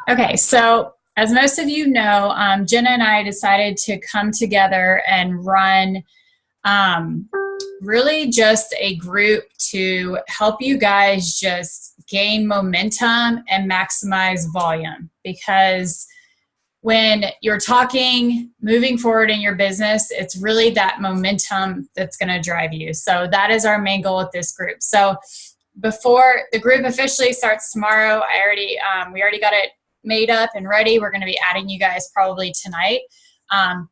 Okay, so as most of you know, Jenna and I decided to come together and run um, really just a group to help you guys just gain momentum and maximize volume. Because when you're talking moving forward in your business, it's really that momentum that's going to drive you. So that is our main goal with this group. So before the group officially starts tomorrow, we already got it made up and ready. We're going to be adding you guys probably tonight.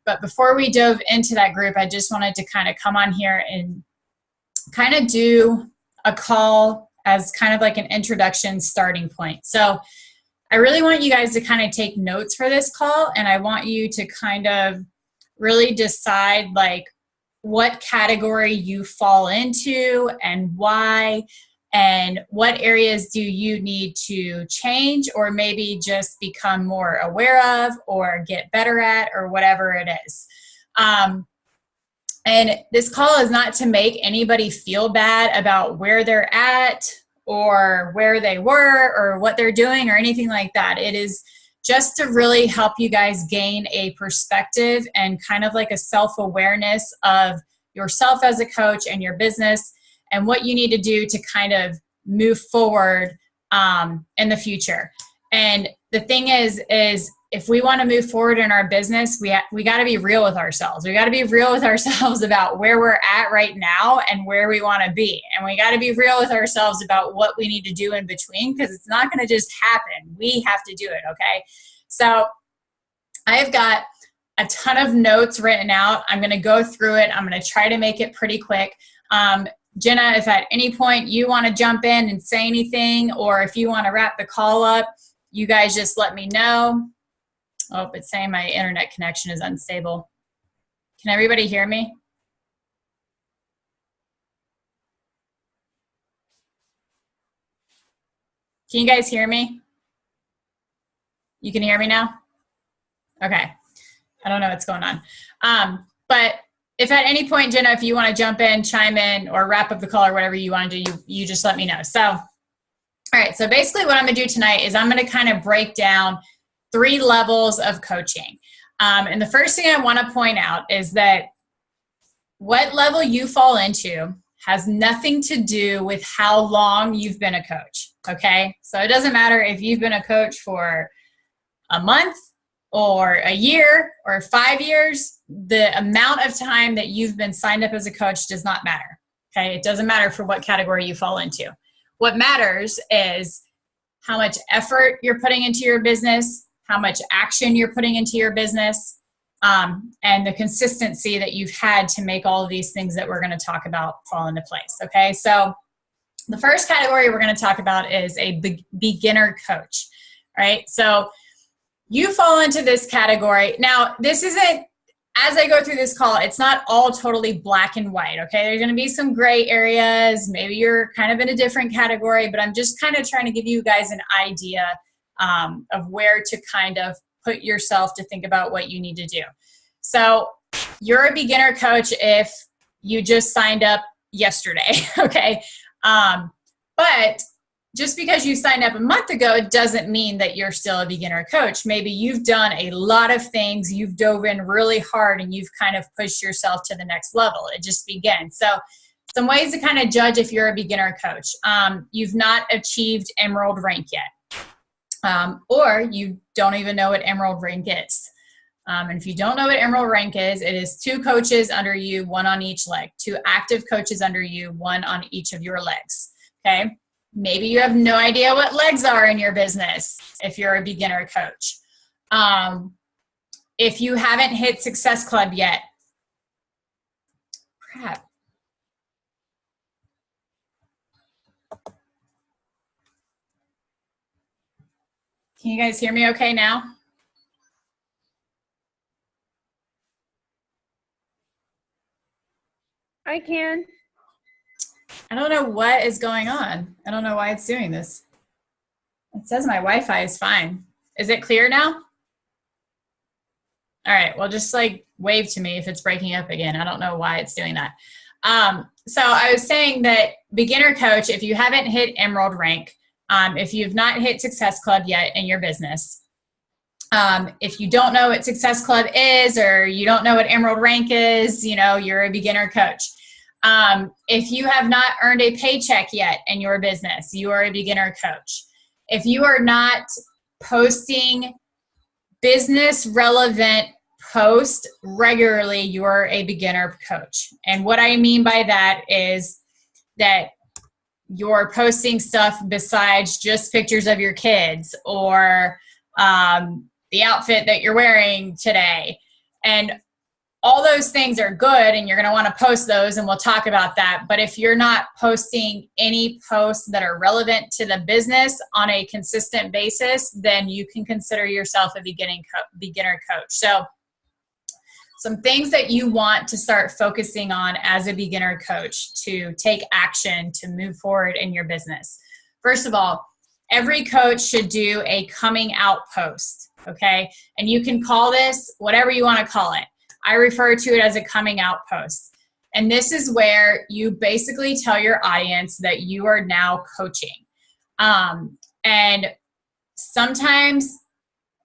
But before we dove into that group, I just wanted to kind of come on here and kind of do a call as kind of like an introduction starting point. So I really want you guys to kind of take notes for this call, and I want you to kind of really decide like what category you fall into and why, and what areas do you need to change or maybe just become more aware of or get better at or whatever it is. And this call is not to make anybody feel bad about where they're at or where they were or what they're doing or anything like that. It is just to really help you guys gain a perspective and kind of like a self-awareness of yourself as a coach and your business and what you need to do to kind of move forward in the future. And the thing is if we want to move forward in our business, we got to be real with ourselves. We got to be real with ourselves about where we're at right now and where we want to be. And we got to be real with ourselves about what we need to do in between, because it's not going to just happen. We have to do it, okay? So I've got a ton of notes written out. I'm going to go through it. I'm going to try to make it pretty quick. Jenna, if at any point you want to jump in and say anything, or if you want to wrap the call up, you guys just let me know. Oh, it's saying my internet connection is unstable. Can everybody hear me? Can you guys hear me? You can hear me now? Okay. I don't know what's going on. But if at any point, Jenna, if you want to jump in, chime in, or wrap up the call or whatever you want to do, you just let me know. So, all right. So basically what I'm going to do tonight is I'm going to kind of break down 3 levels of coaching. And the first thing I want to point out is that what level you fall into has nothing to do with how long you've been a coach. Okay. So it doesn't matter if you've been a coach for a month or a year or 5 years. The amount of time that you've been signed up as a coach does not matter. Okay. It doesn't matter for what category you fall into. What matters is how much effort you're putting into your business, how much action you're putting into your business, and the consistency that you've had to make all of these things that we're going to talk about fall into place. Okay. So the first category we're going to talk about is a beginner coach. All right. So you fall into this category. Now, this isn't, as I go through this call, it's not all totally black and white, okay? There's going to be some gray areas. Maybe you're kind of in a different category, but I'm just kind of trying to give you guys an idea of where to kind of put yourself to think about what you need to do. So you're a beginner coach if you just signed up yesterday, okay? But just because you signed up a month ago, it doesn't mean that you're still a beginner coach. Maybe you've done a lot of things, you've dove in really hard, and you've kind of pushed yourself to the next level. It just begins. So some ways to kind of judge if you're a beginner coach. You've not achieved Emerald rank yet, or you don't even know what Emerald rank is. And if you don't know what Emerald rank is, it is 2 coaches under you, 1 on each leg, 2 active coaches under you, 1 on each of your legs, okay? Maybe you have no idea what legs are in your business if you're a beginner coach. If you haven't hit Success Club yet, crap. Can you guys hear me okay now? I can. I don't know what is going on. I don't know why it's doing this. It says my Wi-Fi is fine. Is it clear now? All right, well, just like wave to me if it's breaking up again. I don't know why it's doing that. So I was saying that beginner coach, if you haven't hit Emerald rank, if you've not hit Success Club yet in your business, If you don't know what Success Club is, or you don't know what Emerald Rank is, you're a beginner coach. If you have not earned a paycheck yet in your business, you are a beginner coach. If you are not posting business relevant posts regularly, you're a beginner coach. And what I mean by that is that you're posting stuff besides just pictures of your kids, or the outfit that you're wearing today. And all those things are good, and you're going to want to post those, and we'll talk about that. But if you're not posting any posts that are relevant to the business on a consistent basis, then you can consider yourself a beginner coach. So some things that you want to start focusing on as a beginner coach to take action to move forward in your business. First of all, every coach should do a coming out post, okay? And you can call this whatever you want to call it. I refer to it as a coming out post. And this is where you basically tell your audience that you are now coaching. And sometimes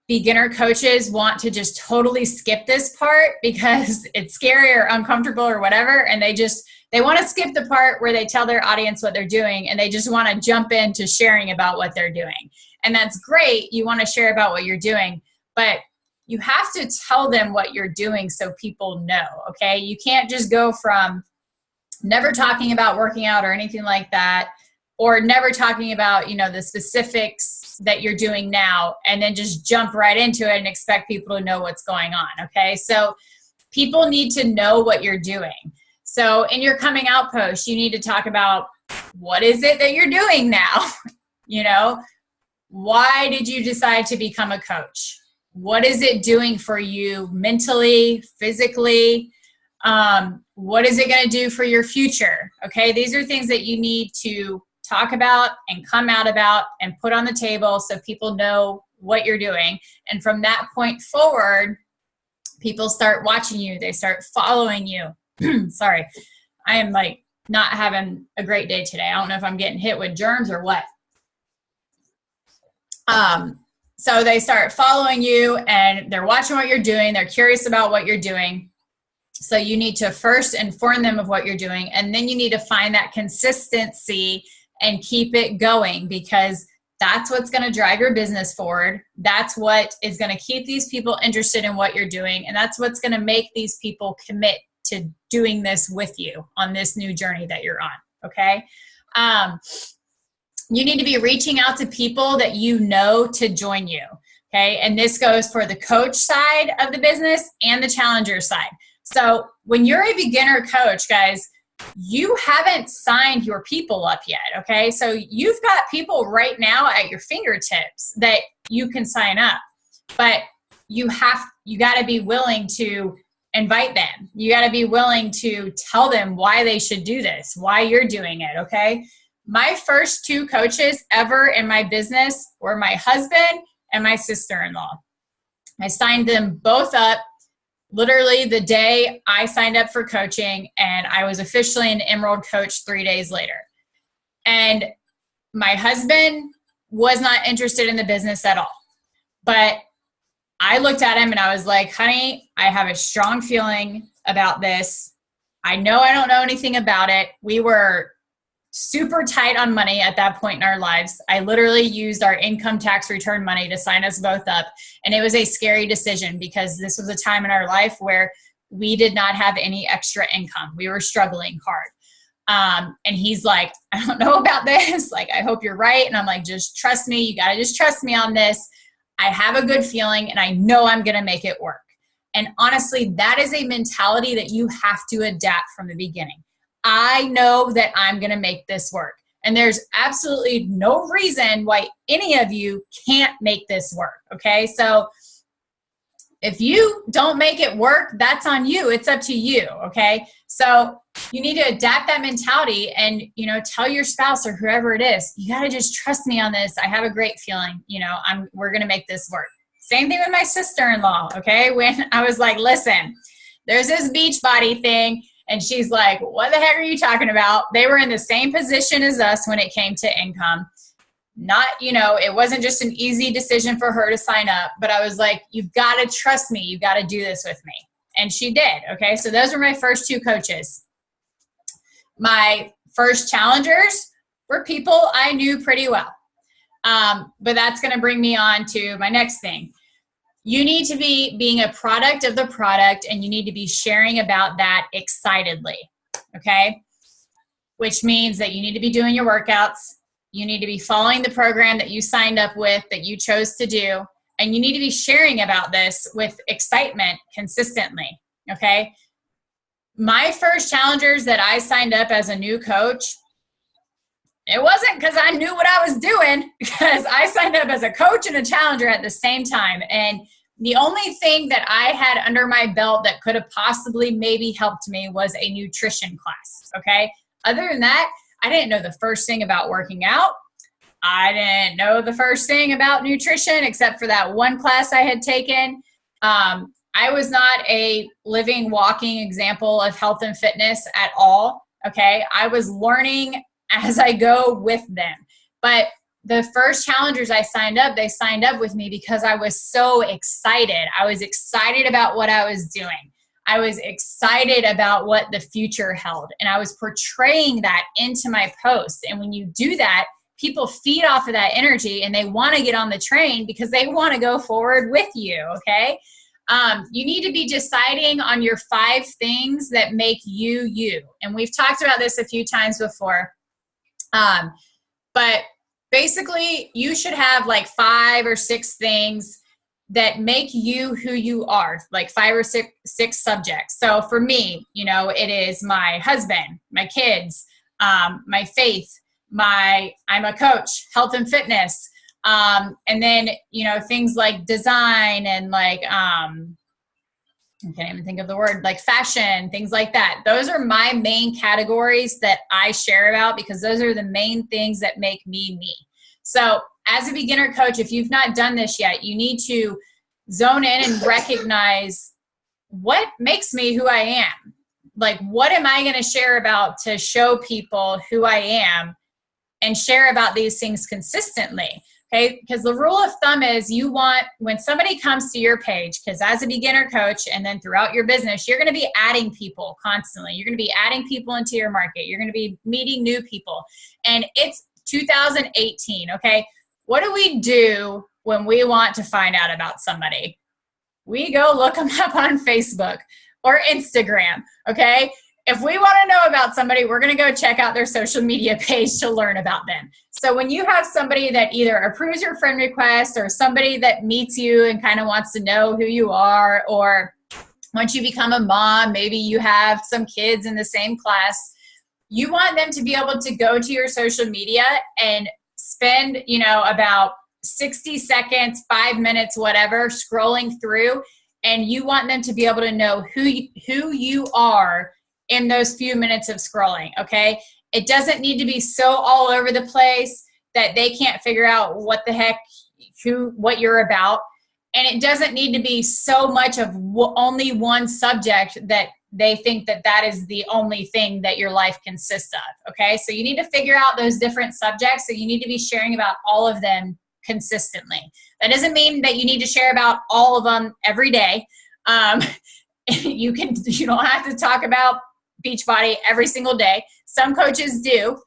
beginner coaches want to just totally skip this part because it's scary or uncomfortable or whatever. And they want to skip the part where they tell their audience what they're doing, and they just want to jump into sharing about what they're doing. And that's great. You want to share about what you're doing, but you have to tell them what you're doing so people know, okay? You can't just go from never talking about working out or anything like that, or never talking about, the specifics that you're doing now, and then just jump right into it and expect people to know what's going on, okay? So people need to know what you're doing. So in your coming out post, you need to talk about what is it that you're doing now? Why did you decide to become a coach? What is it doing for you mentally, physically? What is it going to do for your future? Okay, these are things that you need to talk about and come out about and put on the table so people know what you're doing. And from that point forward, people start watching you. They start following you. Sorry, I am not having a great day today. I don't know if I'm getting hit with germs or what. So they start following you, and they're watching what you're doing. They're curious about what you're doing. So you need to first inform them of what you're doing, and then you need to find that consistency and keep it going, because that's what's going to drive your business forward. That's what is going to keep these people interested in what you're doing, and that's what's going to make these people commit to doing this with you on this new journey that you're on, okay? You need to be reaching out to people that you know to join you, okay? And this goes for the coach side of the business and the challenger side. So when you're a beginner coach, guys, you haven't signed your people up yet, okay? So you've got people right now at your fingertips that you can sign up, but you got to be willing to invite them. You got to be willing to tell them why they should do this, why you're doing it, okay? My first 2 coaches ever in my business were my husband and my sister-in-law. I signed them both up literally the day I signed up for coaching, and I was officially an Emerald coach 3 days later. And my husband was not interested in the business at all. But I looked at him and I was like, honey, I have a strong feeling about this. I know I don't know anything about it. We were super tight on money at that point in our lives. I literally used our income tax return money to sign us both up. And it was a scary decision because this was a time in our life where we did not have any extra income. We were struggling hard. And he's like, I don't know about this. I hope you're right. And I'm like, just trust me. You got to just trust me on this. I have a good feeling and I know I'm going to make it work. And honestly, that is a mentality that you have to adapt from the beginning. I know that I'm going to make this work. And there's absolutely no reason why any of you can't make this work. Okay. So if you don't make it work, that's on you. It's up to you. Okay. So you need to adapt that mentality and, tell your spouse or whoever it is, you got to just trust me on this. I have a great feeling, we're going to make this work. Same thing with my sister-in-law. Okay. When I was like, listen, there's this Beachbody thing. And she's like, what the heck are you talking about? They were in the same position as us when it came to income. Not, it wasn't just an easy decision for her to sign up, but I was like, you've got to trust me. You've got to do this with me. And she did. Okay. So those were my first 2 coaches. My first challengers were people I knew pretty well. But that's going to bring me on to my next thing. You need to be being a product of the product, and you need to be sharing about that excitedly. Okay. Which means that you need to be doing your workouts. You need to be following the program that you signed up with, that you chose to do. And you need to be sharing about this with excitement consistently. Okay. My first challengers that I signed up as a new coach, it wasn't because I knew what I was doing, because I signed up as a coach and a challenger at the same time. And the only thing that I had under my belt that could have possibly maybe helped me was a nutrition class. Okay. Other than that, I didn't know the first thing about working out. I didn't know the first thing about nutrition except for that one class I had taken. I was not a living, walking example of health and fitness at all. Okay. I was learning as I go with them. But the first challengers I signed up, they signed up with me because I was so excited. I was excited about what I was doing. I was excited about what the future held. And I was portraying that into my posts. And when you do that, people feed off of that energy and they want to get on the train because they want to go forward with you. Okay. You need to be deciding on your 5 things that make you, you. And we've talked about this a few times before. But basically you should have like 5 or 6 things that make you who you are, like 5 or 6 subjects. So for me, it is my husband, my kids, my faith, I'm a coach, health and fitness. And then, things like design and like, I can't even think of the word, like fashion, things like that. Those are my main categories that I share about because those are the main things that make me, me. So as a beginner coach, if you've not done this yet, you need to zone in and recognize what makes me who I am. Like, what am I going to share about to show people who I am and share about these things consistently? Okay, because the rule of thumb is you want, when somebody comes to your page, because as a beginner coach and then throughout your business, you're going to be adding people constantly. You're going to be adding people into your market. You're going to be meeting new people. And it's 2018, okay? What do we do when we want to find out about somebody? We go look them up on Facebook or Instagram, okay? If we want to know about somebody, we're going to go check out their social media page to learn about them. So when you have somebody that either approves your friend request or somebody that meets you and kind of wants to know who you are, or once you become a mom, maybe you have some kids in the same class, you want them to be able to go to your social media and spend, about 60 seconds, 5 minutes, whatever, scrolling through. And you want them to be able to know who you are in those few minutes of scrolling, okay? It doesn't need to be so all over the place that they can't figure out what the heck, what you're about. And it doesn't need to be so much of only one subject that they think that is the only thing that your life consists of, okay? So you need to figure out those different subjects. So you need to be sharing about all of them consistently. That doesn't mean that you need to share about all of them every day. You don't have to talk about Beachbody every single day. Some coaches do.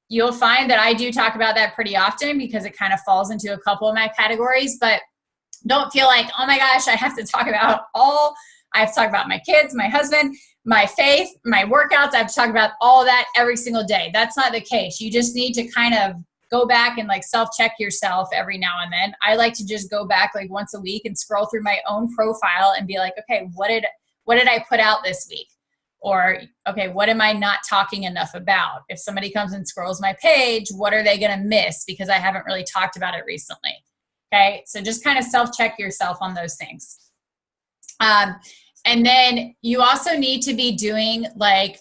You'll find that I do talk about that pretty often because it kind of falls into a couple of my categories, but don't feel like, oh my gosh, I have to talk about I have to talk about my kids, my husband, my faith, my workouts. I have to talk about all that every single day. That's not the case. You just need to kind of go back and like self-check yourself every now and then. I like to just go back like once a week and scroll through my own profile and be like, okay, what did I put out this week? Or, okay, what am I not talking enough about? If somebody comes and scrolls my page, what are they going to miss because I haven't really talked about it recently? Okay, so just kind of self-check yourself on those things. And then you also need to be doing like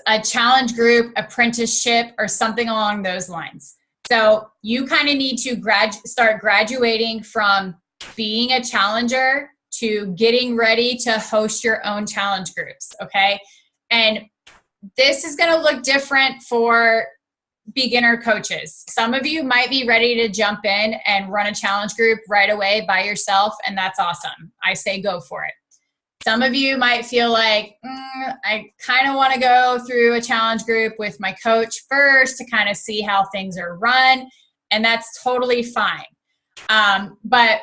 a challenge group, apprenticeship, or something along those lines. So you kind of need to start graduating from being a challenger to getting ready to host your own challenge groups, okay? And this is going to look different for beginner coaches. Some of you might be ready to jump in and run a challenge group right away by yourself, and that's awesome. I say go for it. Some of you might feel like, I kind of want to go through a challenge group with my coach first to kind of see how things are run, and that's totally fine. But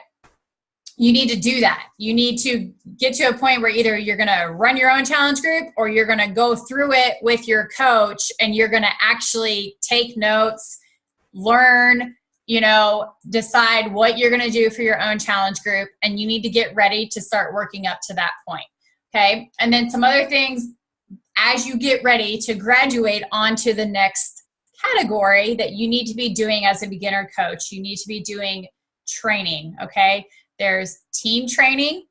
you need to do that. You need to get to a point where either you're going to run your own challenge group or you're going to go through it with your coach, and you're going to actually take notes, learn, decide what you're going to do for your own challenge group, and you need to get ready to start working up to that point. Okay. And then some other things as you get ready to graduate onto the next category that you need to be doing as a beginner coach. You need to be doing training. Okay. There's team training.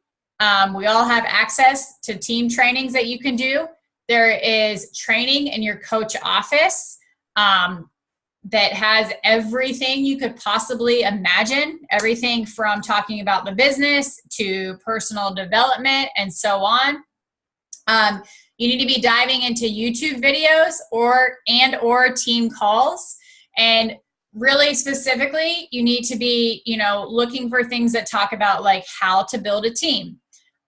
We all have access to team trainings that you can do. There is training in your coach office that has everything you could possibly imagine, everything from talking about the business to personal development and so on. You need to be diving into YouTube videos or team calls. And really specifically, you need to be, looking for things that talk about like how to build a team,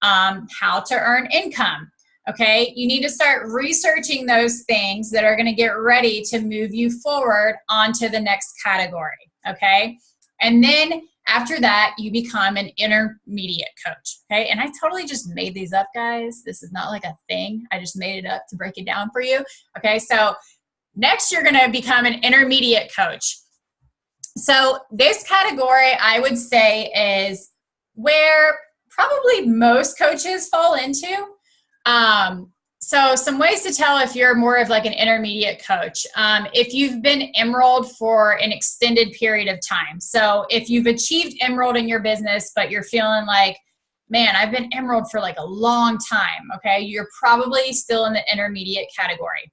how to earn income. Okay. You need to start researching those things that are going to get ready to move you forward onto the next category. Okay. And then after that, you become an intermediate coach. Okay. And I totally just made these up, guys. This is not like a thing. I just made it up to break it down for you. Okay. So next, you're going to become an intermediate coach. So this category, I would say, is where probably most coaches fall into. So some ways to tell if you're more of like an intermediate coach. If you've been Emerald for an extended period of time. So if you've achieved Emerald in your business, but you're feeling like, man, I've been Emerald for like a long time. Okay. You're probably still in the intermediate category.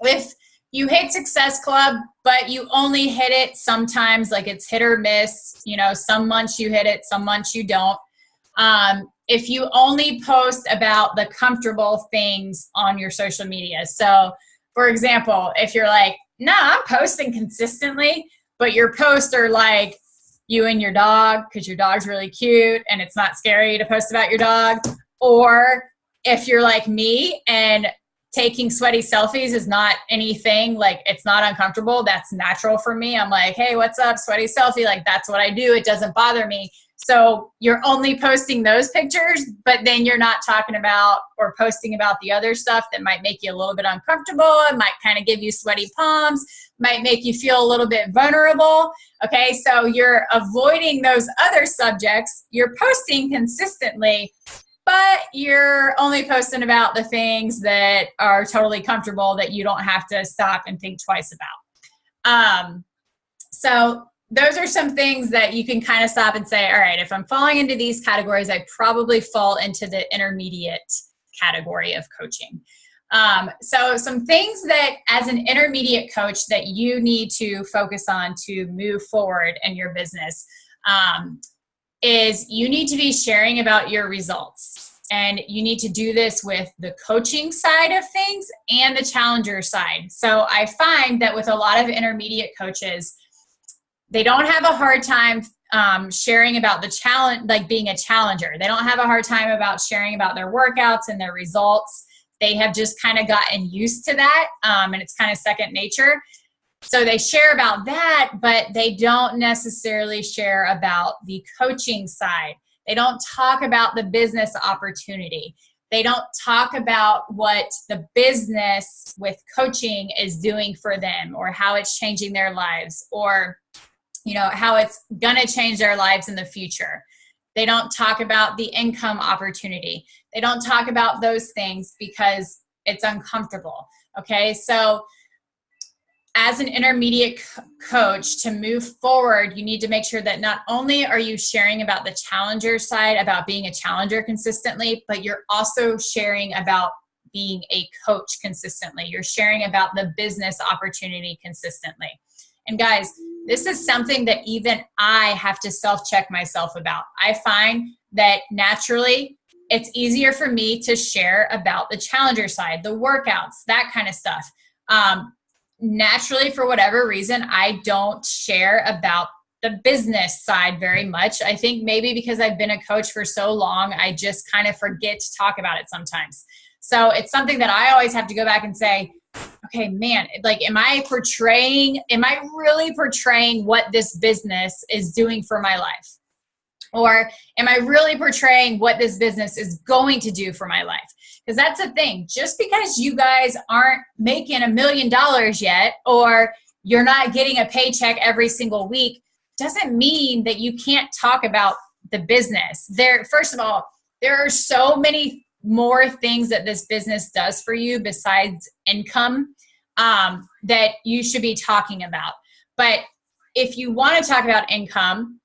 If you hit Success Club, but you only hit it sometimes, like it's hit or miss, some months you hit it, some months you don't. If you only post about the comfortable things on your social media. So for example, if you're like, nah, I'm posting consistently, but your posts are like you and your dog because your dog's really cute and it's not scary to post about your dog. Or if you're like me and taking sweaty selfies is not anything, like it's not uncomfortable. That's natural for me. I'm like, hey, what's up? Sweaty selfie. Like that's what I do. It doesn't bother me. So you're only posting those pictures, but then you're not talking about or posting about the other stuff that might make you a little bit uncomfortable. It might kind of give you sweaty palms, might make you feel a little bit vulnerable. Okay, so you're avoiding those other subjects. You're posting consistently, but you're only posting about the things that are totally comfortable that you don't have to stop and think twice about. So those are some things that you can kind of stop and say, all right, if I'm falling into these categories, I probably fall into the intermediate category of coaching. So some things that as an intermediate coach that you need to focus on to move forward in your business is you need to be sharing about your results. And you need to do this with the coaching side of things and the challenger side. So I find that with a lot of intermediate coaches, they don't have a hard time sharing about the challenge, like being a challenger. They don't have a hard time about sharing about their workouts and their results. They have just kind of gotten used to that, and it's kind of second nature. So they share about that, but they don't necessarily share about the coaching side. They don't talk about the business opportunity. They don't talk about what the business with coaching is doing for them or how it's changing their lives or how it's going to change their lives in the future. They don't talk about the income opportunity. They don't talk about those things because it's uncomfortable. Okay. So as an intermediate coach, to move forward, you need to make sure that not only are you sharing about the challenger side, about being a challenger consistently, but you're also sharing about being a coach consistently. You're sharing about the business opportunity consistently. And guys, this is something that even I have to self-check myself about. I find that naturally it's easier for me to share about the challenger side, the workouts, that kind of stuff. naturally, for whatever reason, I don't share about the business side very much. I think maybe because I've been a coach for so long, I just kind of forget to talk about it sometimes. So it's something that I always have to go back and say, okay, man, like, am I really portraying what this business is doing for my life? Or am I really portraying what this business is going to do for my life? Because that's the thing. Just because you guys aren't making $1 million yet, or you're not getting a paycheck every single week, doesn't mean that you can't talk about the business. First of all, there are so many more things that this business does for you besides income that you should be talking about. But if you want to talk about income,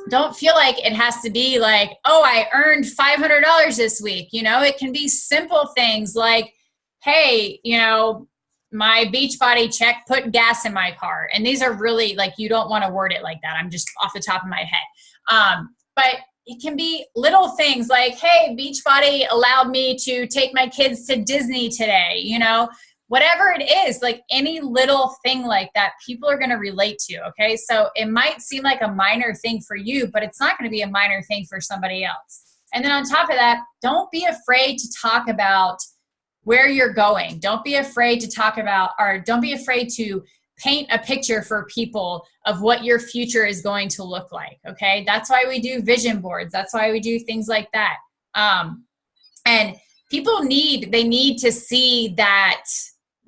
don't feel like it has to be like, oh, I earned $500 this week. It can be simple things like, hey, my Beachbody check put gas in my car. And these are really, like, you don't want to word it like that. I'm just off the top of my head. But it can be little things like, hey, Beachbody allowed me to take my kids to Disney today. Whatever it is, like any little thing like that, people are going to relate to. Okay. So it might seem like a minor thing for you, but it's not going to be a minor thing for somebody else. And then on top of that, don't be afraid to talk about where you're going. Don't be afraid to talk about, or don't be afraid to paint a picture for people of what your future is going to look like. Okay. That's why we do vision boards. That's why we do things like that. And people need to see that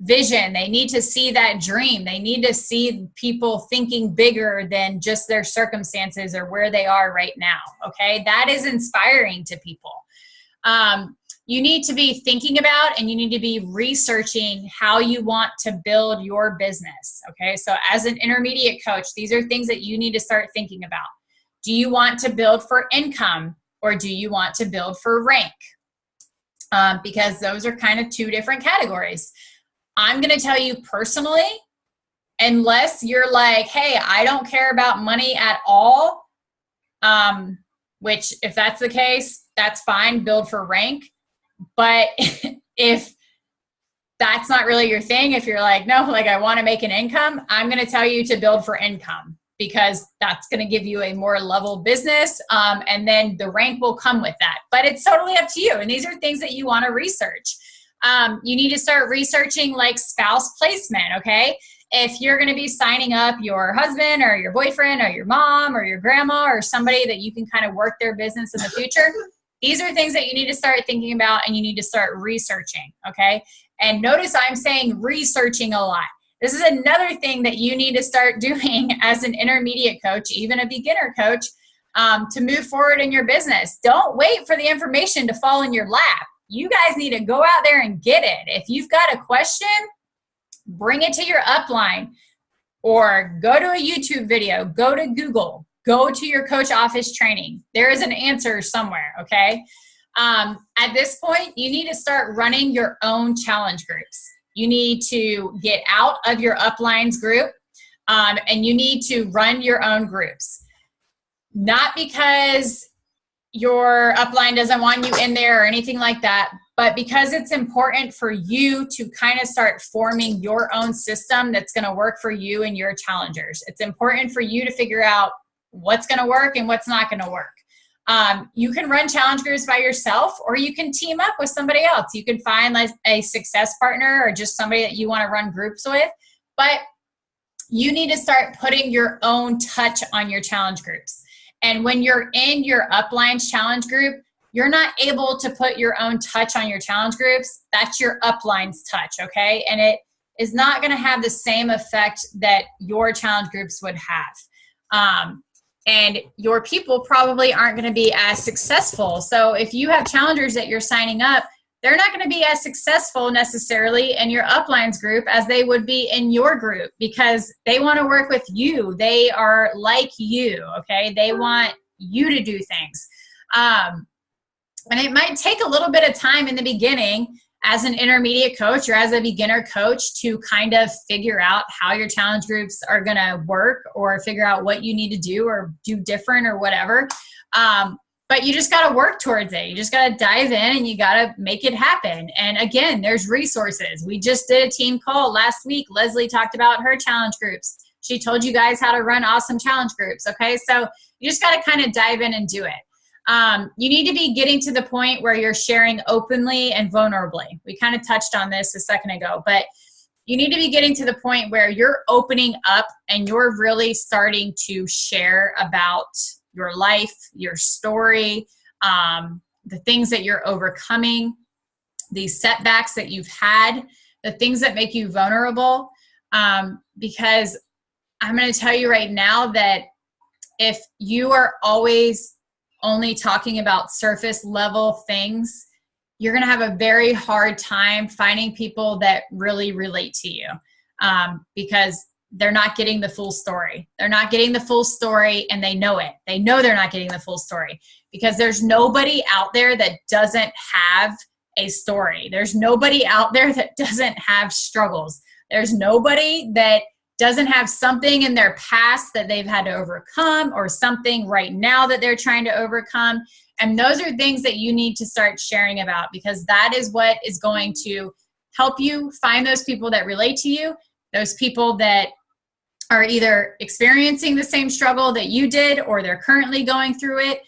vision. They need to see that dream. They need to see people thinking bigger than just their circumstances or where they are right now. Okay. That is inspiring to people. You need to be thinking about, and you need to be researching how you want to build your business. Okay. So as an intermediate coach, these are things that you need to start thinking about. Do you want to build for income, or do you want to build for rank? Because those are kind of two different categories. I'm going to tell you personally, unless you're like, hey, I don't care about money at all, which if that's the case, that's fine, build for rank. But if that's not really your thing, if you're like, no, like I want to make an income, I'm going to tell you to build for income, because that's going to give you a more level business. And then the rank will come with that. But it's totally up to you. And these are things that you want to research. You need to start researching like spouse placement, okay? If you're going to be signing up your husband or your boyfriend or your mom or your grandma or somebody that you can kind of work their business in the future, these are things that you need to start thinking about, and you need to start researching, okay? And notice I'm saying researching a lot. This is another thing that you need to start doing as an intermediate coach, even a beginner coach, to move forward in your business. Don't wait for the information to fall in your lap. You guys need to go out there and get it. If you've got a question, bring it to your upline, or go to a YouTube video, go to Google, go to your coach office training. There is an answer somewhere, okay? At this point, you need to start running your own challenge groups. You need to get out of your uplines group, and you need to run your own groups. Not because your upline doesn't want you in there or anything like that, but because it's important for you to kind of start forming your own system that's going to work for you and your challengers. It's important for you to figure out what's going to work and what's not going to work. You can run challenge groups by yourself, or you can team up with somebody else. You can find like a success partner or just somebody that you want to run groups with, but you need to start putting your own touch on your challenge groups. And when you're in your uplines challenge group, you're not able to put your own touch on your challenge groups. That's your uplines touch, okay? And it is not going to have the same effect that your challenge groups would have. And your people probably aren't going to be as successful. So if you have challengers that you're signing up, they're not going to be as successful necessarily in your uplines group as they would be in your group, because they want to work with you. They are like you, okay? They want you to do things. And it might take a little bit of time in the beginning as an intermediate coach or as a beginner coach to kind of figure out how your challenge groups are going to work, or figure out what you need to do or do different or whatever. But you just got to work towards it. You just got to dive in and you got to make it happen. And again, there's resources. We just did a team call last week. Leslie talked about her challenge groups. She told you guys how to run awesome challenge groups. Okay. So you just got to kind of dive in and do it. You need to be getting to the point where you're sharing openly and vulnerably. We kind of touched on this a second ago, but you need to be getting to the point where you're opening up and you're really starting to share about your life, your story, the things that you're overcoming, these setbacks that you've had, the things that make you vulnerable. Because I'm going to tell you right now that if you are always only talking about surface level things, you're going to have a very hard time finding people that really relate to you, because they're not getting the full story. They're not getting the full story, and they know it. They know they're not getting the full story because there's nobody out there that doesn't have a story. There's nobody out there that doesn't have struggles. There's nobody that doesn't have something in their past that they've had to overcome, or something right now that they're trying to overcome. And those are things that you need to start sharing about, because that is what is going to help you find those people that relate to you, those people that are either experiencing the same struggle that you did, or they're currently going through it,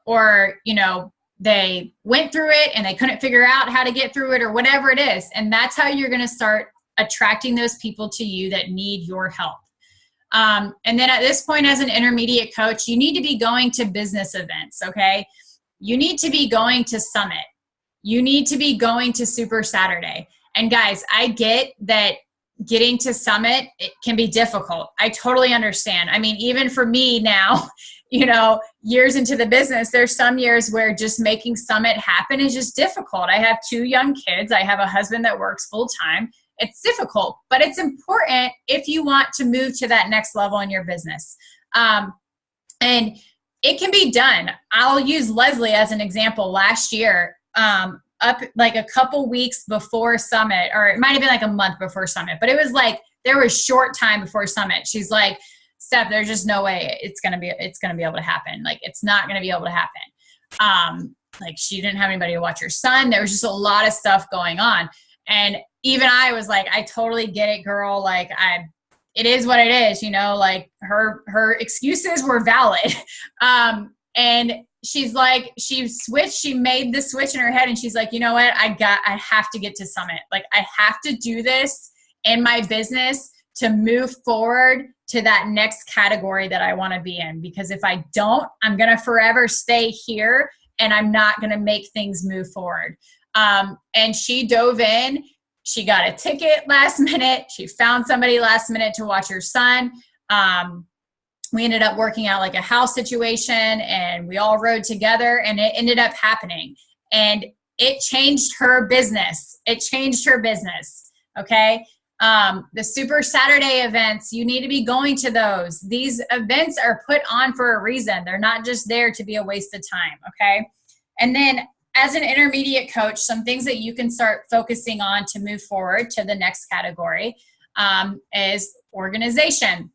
or, you know, they went through it and they couldn't figure out how to get through it, or whatever it is. And that's how you're going to start attracting those people to you that need your help. And then at this point, as an intermediate coach, you need to be going to business events, okay? You need to be going to Summit. You need to be going to Super Saturday. And guys, I get that getting to Summit, it can be difficult. I totally understand. I mean, even for me now, you know, years into the business, there's some years where just making Summit happen is just difficult. I have 2 young kids. I have a husband that works full time. It's difficult, but it's important if you want to move to that next level in your business. And it can be done. I'll use Leslie as an example. Last year, up like a couple weeks before Summit, or it might have been like a month before Summit, but it was like, there was short time before Summit. She's like, Steph, there's just no way it's going to be able to happen. Like, it's not going to be able to happen. Like, she didn't have anybody to watch her son. There was just a lot of stuff going on. And even I was like, I totally get it, girl. Like, it is what it is, you know, like her excuses were valid. And she's like, she made the switch in her head, and she's like, you know what? I have to get to Summit. Like, I have to do this in my business to move forward to that next category that I want to be in. Because if I don't, I'm going to forever stay here, and I'm not going to make things move forward. And she dove in. She got a ticket last minute. She found somebody last minute to watch her son. We ended up working out like a house situation, and we all rode together, and it ended up happening. And it changed her business. It changed her business. Okay. The Super Saturday events, you need to be going to those. These events are put on for a reason. They're not just there to be a waste of time. Okay. And then as an intermediate coach, some things that you can start focusing on to move forward to the next category is organization.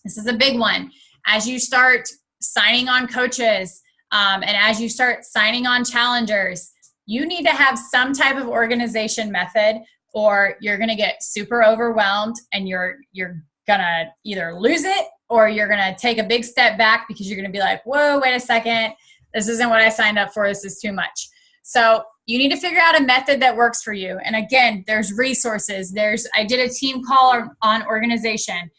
This is a big one. As you start signing on coaches and as you start signing on challengers, you need to have some type of organization method, or you're going to get super overwhelmed, and you're going to either lose it, or you're going to take a big step back because you're going to be like, whoa, wait a second. This isn't what I signed up for. This is too much. So you need to figure out a method that works for you. And again, there's resources. I did a team call on organization.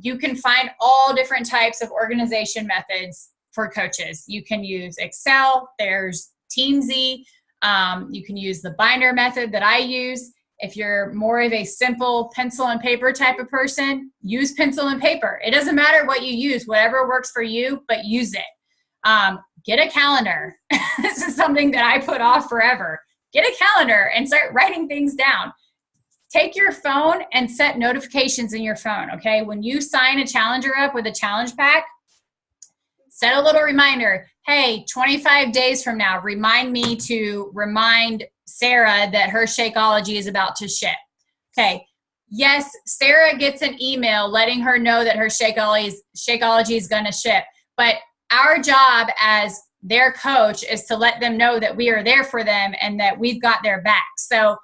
You can find all different types of organization methods for coaches. You can use Excel. There's Teamzy. You can use the binder method that I use. If you're more of a simple pencil and paper type of person, use pencil and paper. It doesn't matter what you use, whatever works for you, but use it. Get a calendar. This is something that I put off forever. Get a calendar and start writing things down. Take your phone and set notifications in your phone, okay? When you sign a challenger up with a challenge pack, set a little reminder. Hey, 25 days from now, remind me to remind Sarah that her Shakeology is about to ship. Okay. Yes, Sarah gets an email letting her know that her Shakeology is going to ship, but our job as their coach is to let them know that we are there for them and that we've got their back. So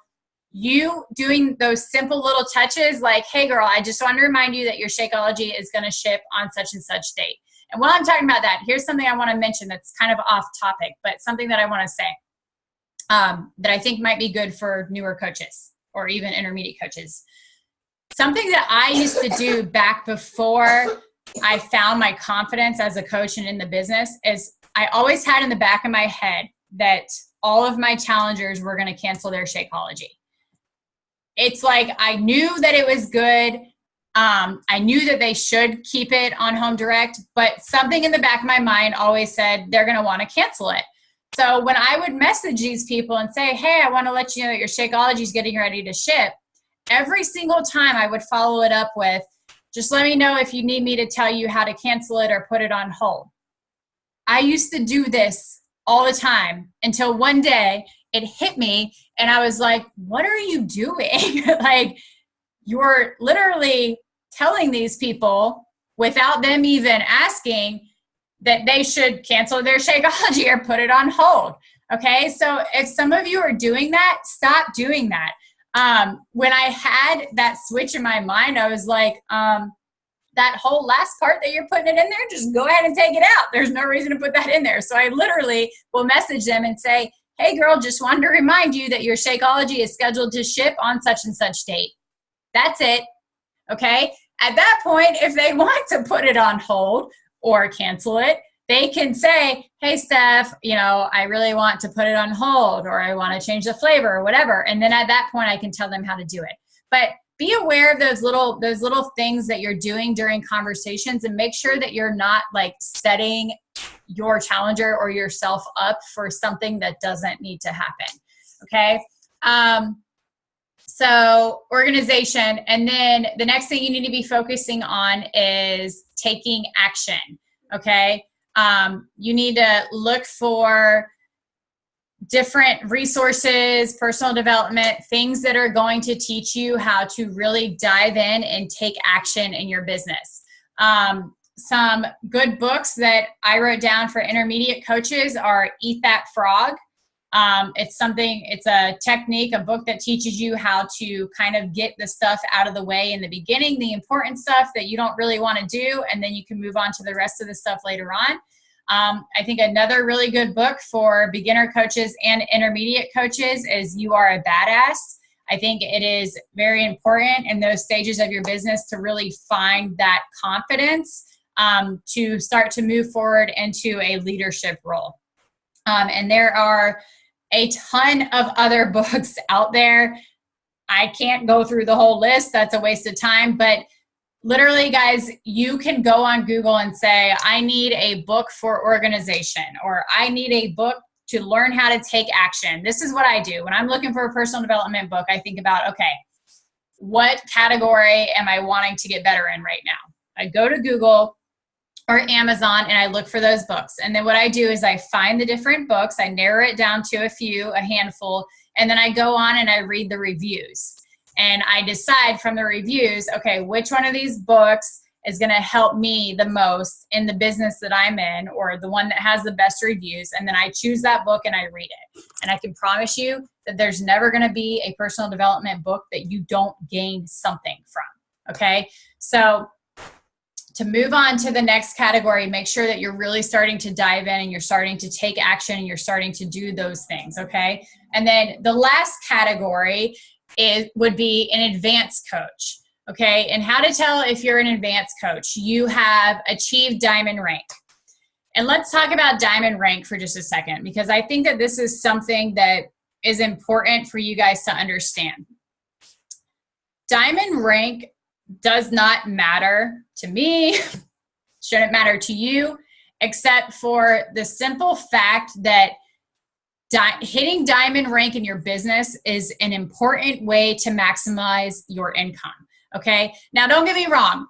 you doing those simple little touches like, hey girl, I just want to remind you that your Shakeology is going to ship on such and such date. And while I'm talking about that, here's something I want to mention that's kind of off topic, but something that I want to say that I think might be good for newer coaches or even intermediate coaches. Something that I used to do back before I found my confidence as a coach and in the business is I always had in the back of my head that all of my challengers were going to cancel their Shakeology. It's like I knew that it was good. I knew that they should keep it on Home Direct, but something in the back of my mind always said they're going to want to cancel it. So when I would message these people and say, hey, I want to let you know that your Shakeology is getting ready to ship, every single time I would follow it up with, just let me know if you need me to tell you how to cancel it or put it on hold. I used to do this all the time until one day it hit me and I was like, what are you doing? Like, you're literally telling these people without them even asking that they should cancel their Shakeology or put it on hold. Okay, so if some of you are doing that, stop doing that. When I had that switch in my mind, I was like, that whole last part that you're putting it in there, just go ahead and take it out. There's no reason to put that in there. So I literally will message them and say, hey girl, just wanted to remind you that your Shakeology is scheduled to ship on such and such date. That's it. Okay. At that point, if they want to put it on hold or cancel it, they can say, hey Steph, I really want to put it on hold, or I want to change the flavor or whatever. And then at that point I can tell them how to do it. But be aware of those little things that you're doing during conversations, and make sure that you're not like setting your challenger or yourself up for something that doesn't need to happen. Okay. So organization. And then the next thing you need to be focusing on is taking action. Okay. You need to look for different resources, personal development, things that are going to teach you how to really dive in and take action in your business. Some good books that I wrote down for intermediate coaches are Eat That Frog. It's a technique, a book that teaches you how to kind of get the stuff out of the way in the beginning, the important stuff that you don't really want to do, and then you can move on to the rest of the stuff later on. I think another really good book for beginner coaches and intermediate coaches is You Are a Badass. I think it is very important in those stages of your business to really find that confidence to start to move forward into a leadership role. And there are a ton of other books out there. I can't go through the whole list. That's a waste of time. But literally, guys, you can go on Google and say, I need a book for organization, or I need a book to learn how to take action. This is what I do. When I'm looking for a personal development book, I think about, okay, what category am I wanting to get better in right now? I go to Google or Amazon and I look for those books. And then what I do is I find the different books, I narrow it down to a handful, and then I go on and I read the reviews. And I decide from the reviews, okay, which one of these books is going to help me the most in the business that I'm in, or the one that has the best reviews. And then I choose that book and I read it. And I can promise you that there's never going to be a personal development book that you don't gain something from. Okay. So to move on to the next category, make sure that you're really starting to dive in and you're starting to take action and you're starting to do those things. Okay. And then the last category would be an advanced coach. Okay. And how to tell if you're an advanced coach. You have achieved diamond rank. And let's talk about diamond rank for just a second, because I think that this is something that is important for you guys to understand. Diamond rank does not matter to me, shouldn't matter to you, except for the simple fact that hitting diamond rank in your business is an important way to maximize your income. Okay. Now, don't get me wrong.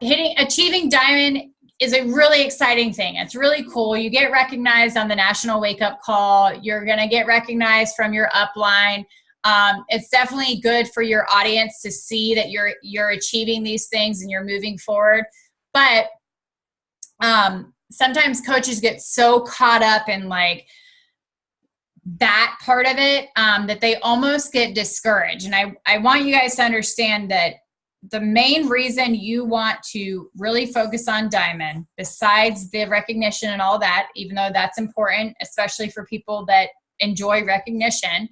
Achieving diamond is a really exciting thing. It's really cool. You get recognized on the National Wake Up Call. You're going to get recognized from your upline. It's definitely good for your audience to see that you're achieving these things and you're moving forward. But sometimes coaches get so caught up in like that part of it that they almost get discouraged. And I want you guys to understand that the main reason you want to really focus on Diamond, besides the recognition and all that, even though that's important, especially for people that enjoy recognition,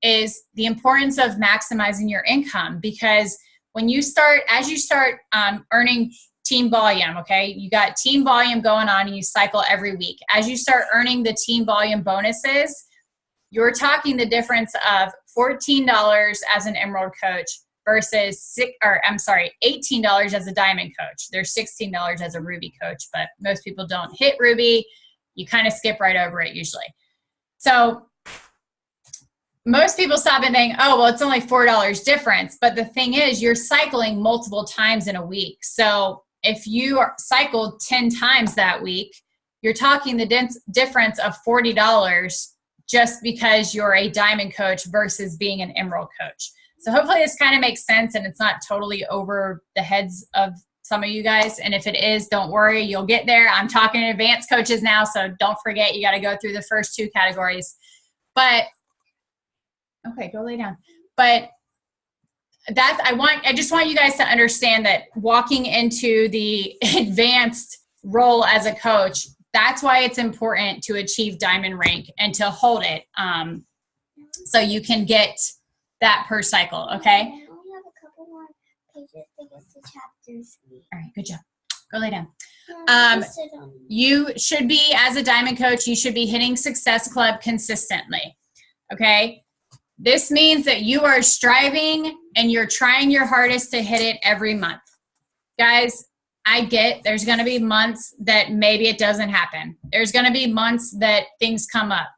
is the importance of maximizing your income. Because when you start, as you start earning team volume, okay, you got team volume going on and you cycle every week. As you start earning the team volume bonuses, you're talking the difference of $14 as an Emerald coach versus $18 as a Diamond coach. There's $16 as a Ruby coach, but most people don't hit Ruby. You kind of skip right over it usually. So most people stop and think, oh, well, it's only $4 difference. But the thing is, you're cycling multiple times in a week. So if you are cycled 10 times that week, you're talking the difference of $40 just because you're a Diamond coach versus being an Emerald coach. So hopefully this kind of makes sense and it's not totally over the heads of some of you guys. And if it is, don't worry, you'll get there. I'm talking to advanced coaches now, so don't forget, you got to go through the first two categories. But, okay, go lay down. But I just want you guys to understand that walking into the advanced role as a coach, that's why it's important to achieve Diamond rank and to hold it so you can get that per cycle, okay? I only have a couple more pages to get to chapter 3. All right, good job. Go lay down. Sit on me. You should be, as a Diamond coach, you should be hitting Success Club consistently, okay? This means that you are striving and you're trying your hardest to hit it every month. Guys, I get there's going to be months that maybe it doesn't happen. There's going to be months that things come up.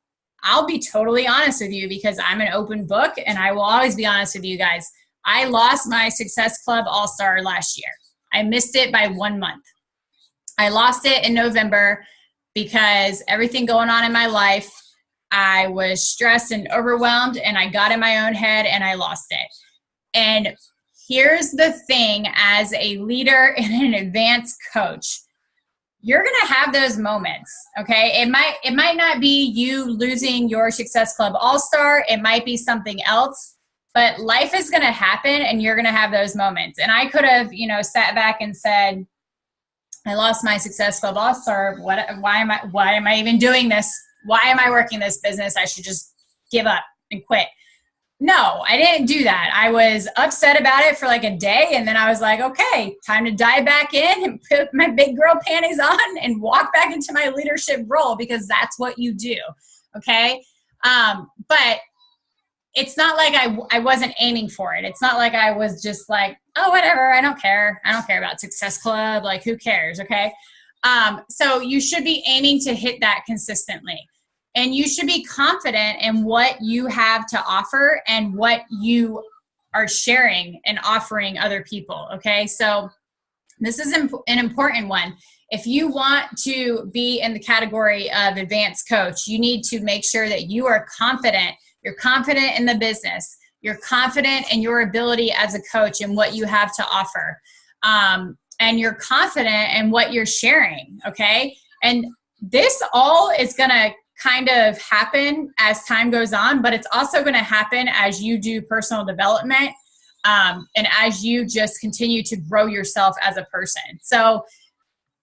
I'll be totally honest with you because I'm an open book and I will always be honest with you guys. I lost my Success Club All-Star last year. I missed it by 1 month. I lost it in November because everything going on in my life, I was stressed and overwhelmed and I got in my own head and I lost it. And here's the thing, as a leader and an advanced coach, you're going to have those moments, okay? It might not be you losing your Success Club All-Star. It might be something else, but life is going to happen and you're going to have those moments. And I could have, sat back and said, I lost my Success Club All-Star. Why am I even doing this? Why am I working this business? I should just give up and quit. No, I didn't do that. I was upset about it for like a day, and then I was like, okay, time to dive back in and put my big girl panties on and walk back into my leadership role, because that's what you do, okay? But it's not like I wasn't aiming for it. It's not like I was just like, oh, whatever, I don't care. I don't care about Success Club. Like, who cares, okay? So you should be aiming to hit that consistently. And you should be confident in what you have to offer and what you are sharing and offering other people, okay? So this is an important one. If you want to be in the category of advanced coach, you need to make sure that you are confident. You're confident in the business. You're confident in your ability as a coach and what you have to offer. And you're confident in what you're sharing, okay? And this all is going to kind of happen as time goes on, but it's also going to happen as you do personal development and as you just continue to grow yourself as a person. So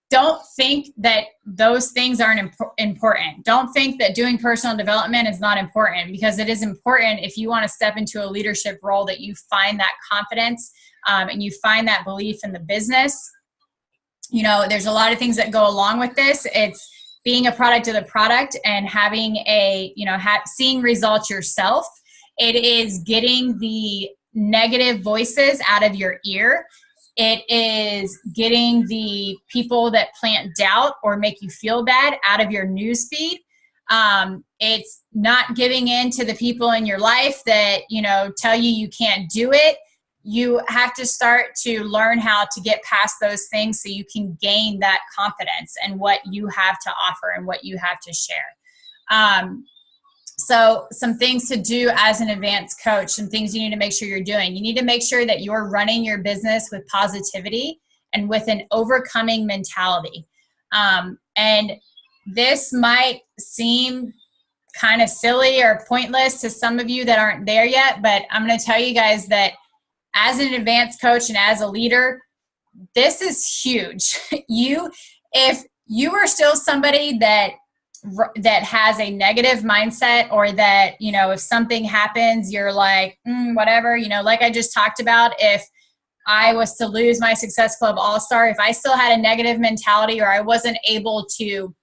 don't think that those things aren't important. Don't think that doing personal development is not important, because it is important if you want to step into a leadership role, that you find that confidence and you find that belief in the business. There's a lot of things that go along with this. It's being a product of the product and having seeing results yourself. It is getting the negative voices out of your ear. It is getting the people that plant doubt or make you feel bad out of your newsfeed. It's not giving in to the people in your life that, tell you can't do it. You have to start to learn how to get past those things so you can gain that confidence in what you have to offer and what you have to share. So some things to do as an advanced coach, some things you need to make sure you're doing. You need to make sure that you're running your business with positivity and with an overcoming mentality. And this might seem kind of silly or pointless to some of you that aren't there yet, but I'm going to tell you guys that as an advanced coach and as a leader, this is huge. If you are still somebody that has a negative mindset, or that, if something happens, you're like, whatever, like I just talked about, if I was to lose my Success Club All-Star, if I still had a negative mentality, or I wasn't able to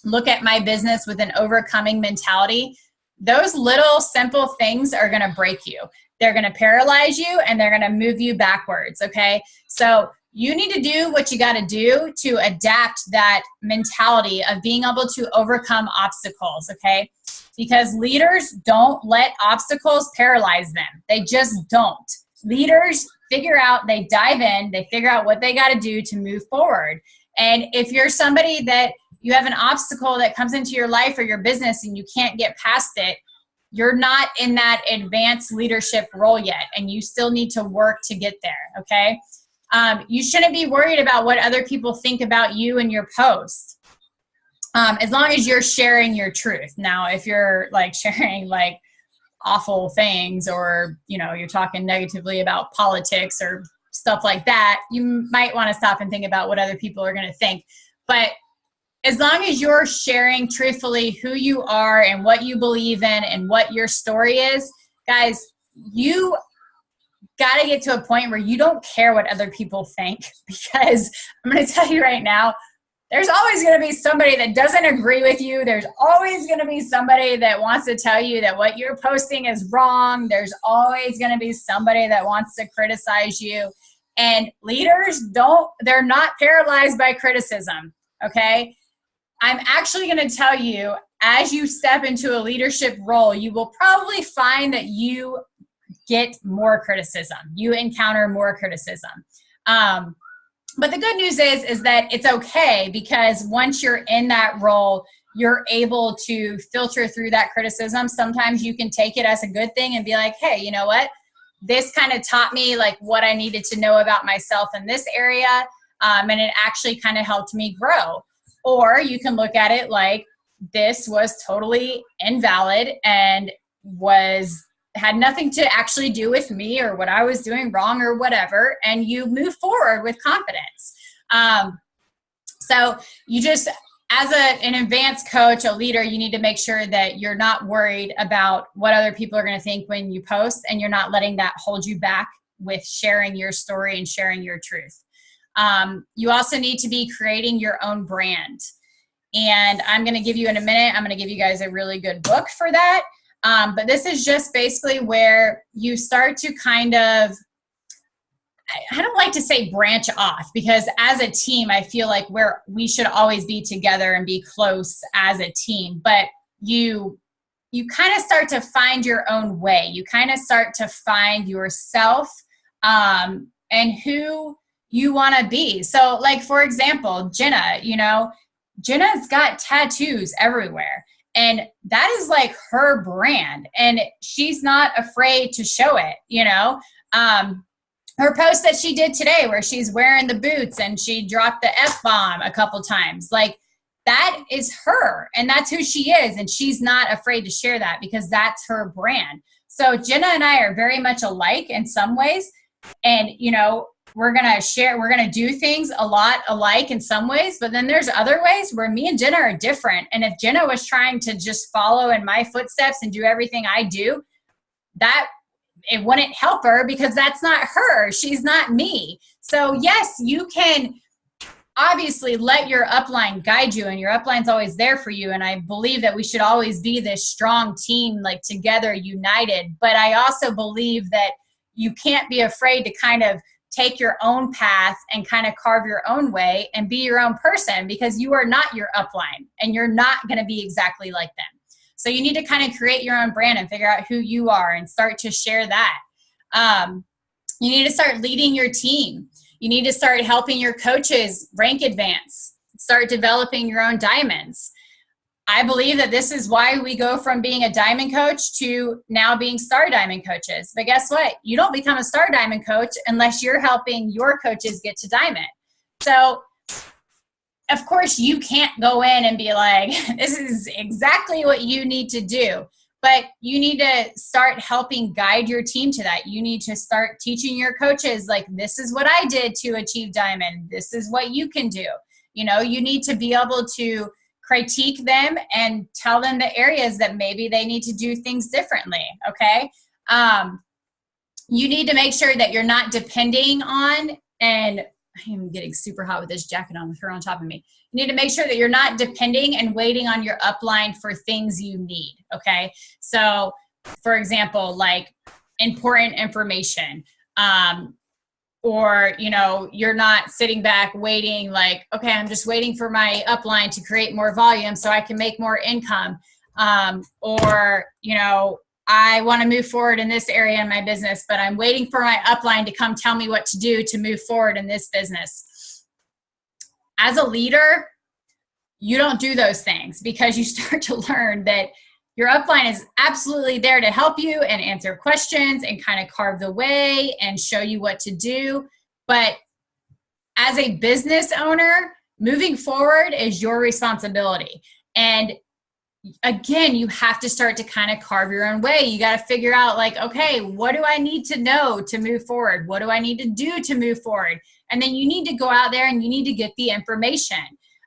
look at my business with an overcoming mentality, those little simple things are going to break you. They're going to paralyze you, and they're going to move you backwards. Okay. So you need to do what you got to do to adapt that mentality of being able to overcome obstacles. Okay. Because leaders don't let obstacles paralyze them. They just don't. Leaders they dive in, they figure out what they got to do to move forward. And if you're somebody that you have an obstacle that comes into your life or your business and you can't get past it, you're not in that advanced leadership role yet, and you still need to work to get there, okay? You shouldn't be worried about what other people think about you and your post, as long as you're sharing your truth. Now, if you're like sharing like awful things, or you're talking negatively about politics or stuff like that, you might want to stop and think about what other people are going to think. But as long as you're sharing truthfully who you are and what you believe in and what your story is, guys, you got to get to a point where you don't care what other people think, because I'm going to tell you right now, there's always going to be somebody that doesn't agree with you. There's always going to be somebody that wants to tell you that what you're posting is wrong. There's always going to be somebody that wants to criticize you. And leaders they're not paralyzed by criticism, okay? I'm actually going to tell you, as you step into a leadership role, you will probably find that you get more criticism. You encounter more criticism. But the good news is that it's okay, because once you're in that role, you're able to filter through that criticism. Sometimes you can take it as a good thing and be like, hey, you know what? This kind of taught me like what I needed to know about myself in this area. And it actually kind of helped me grow. Or you can look at it like this was totally invalid and had nothing to actually do with me or what I was doing wrong or whatever, and you move forward with confidence. So you just, as an advanced coach, a leader, you need to make sure that you're not worried about what other people are going to think when you post, and you're not letting that hold you back with sharing your story and sharing your truth. You also need to be creating your own brand. And I'm going to give you in a minute, I'm going to give you guys a really good book for that. But this is just basically where you start to kind of, I don't like to say branch off, because as a team, I feel like we should always be together and be close as a team. But you kind of start to find your own way. You kind of start to find yourself and who you want to be. So like, for example, Jenna, Jenna's got tattoos everywhere. And that is like her brand, and she's not afraid to show it, Her post that she did today where she's wearing the boots and she dropped the F-bomb a couple times, like that is her, and that's who she is. And she's not afraid to share that because that's her brand. So Jenna and I are very much alike in some ways. And, we're going to do things a lot alike in some ways, but then there's other ways where me and Jenna are different. And if Jenna was trying to just follow in my footsteps and do everything I do, it wouldn't help her, because that's not her. She's not me. So yes, you can obviously let your upline guide you, and your upline's always there for you. And I believe that we should always be this strong team, like together, united. But I also believe that you can't be afraid to kind of take your own path and kind of carve your own way and be your own person, because you are not your upline and you're not going to be exactly like them. So you need to kind of create your own brand and figure out who you are and start to share that. You need to start leading your team. You need to start helping your coaches rank advance, start developing your own diamonds. I believe that this is why we go from being a diamond coach to now being star diamond coaches. But guess what? You don't become a star diamond coach unless you're helping your coaches get to diamond. So of course, you can't go in and be like, this is exactly what you need to do. But you need to start helping guide your team to that. You need to start teaching your coaches, like, this is what I did to achieve diamond. This is what you can do. You know, you need to be able to critique them and tell them the areas that maybe they need to do things differently, okay? You need to make sure that you're not depending on, and I am getting super hot with this jacket on with her on top of me. You need to make sure that you're not depending and waiting on your upline for things you need, okay? So, for example, like important information, or, you know, you're not sitting back waiting like, okay, I'm just waiting for my upline to create more volume so I can make more income. Or, you know, I want to move forward in this area in my business, but I'm waiting for my upline to come tell me what to do to move forward in this business. As a leader, you don't do those things, because you start to learn that your upline is absolutely there to help you and answer questions and kind of carve the way and show you what to do. But as a business owner, moving forward is your responsibility. And again, you have to start to kind of carve your own way. You got to figure out, like, okay, what do I need to know to move forward? What do I need to do to move forward? And then you need to go out there and you need to get the information.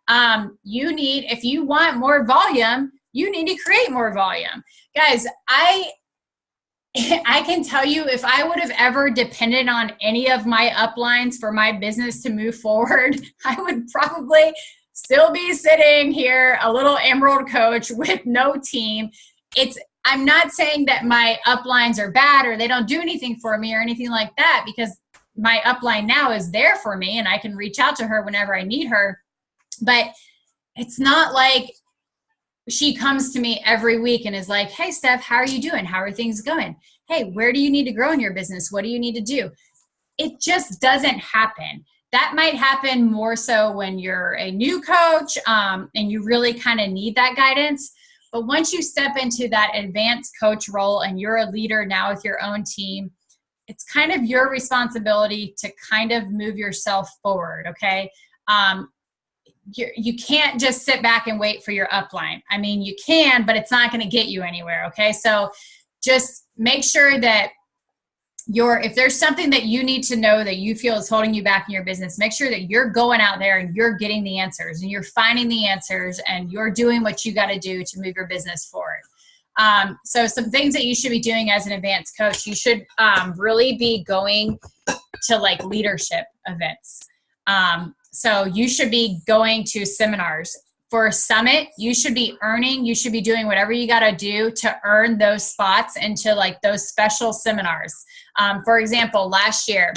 If you want more volume, you need to create more volume. Guys, I can tell you, if I would have ever depended on any of my uplines for my business to move forward, I would probably still be sitting here, a little emerald coach with no team. I'm not saying that my uplines are bad or they don't do anything for me or anything like that, because my upline now is there for me and I can reach out to her whenever I need her. But it's not like she comes to me every week and is like, hey, Steph, how are you doing? How are things going? Hey, where do you need to grow in your business? What do you need to do? It just doesn't happen. That might happen more so when you're a new coach, and you really kind of need that guidance. But once you step into that advanced coach role and you're a leader now with your own team, it's kind of your responsibility to kind of move yourself forward, okay? You can't just sit back and wait for your upline. I mean, you can, but it's not going to get you anywhere, okay? So just make sure that if there's something that you need to know that you feel is holding you back in your business, make sure that you're going out there and you're getting the answers and you're finding the answers and you're doing what you got to do to move your business forward. So some things that you should be doing as an advanced coach, you should really be going to like leadership events. So you should be going to seminars. For a summit, you should be doing whatever you got to do to earn those spots into like those special seminars. For example, last year,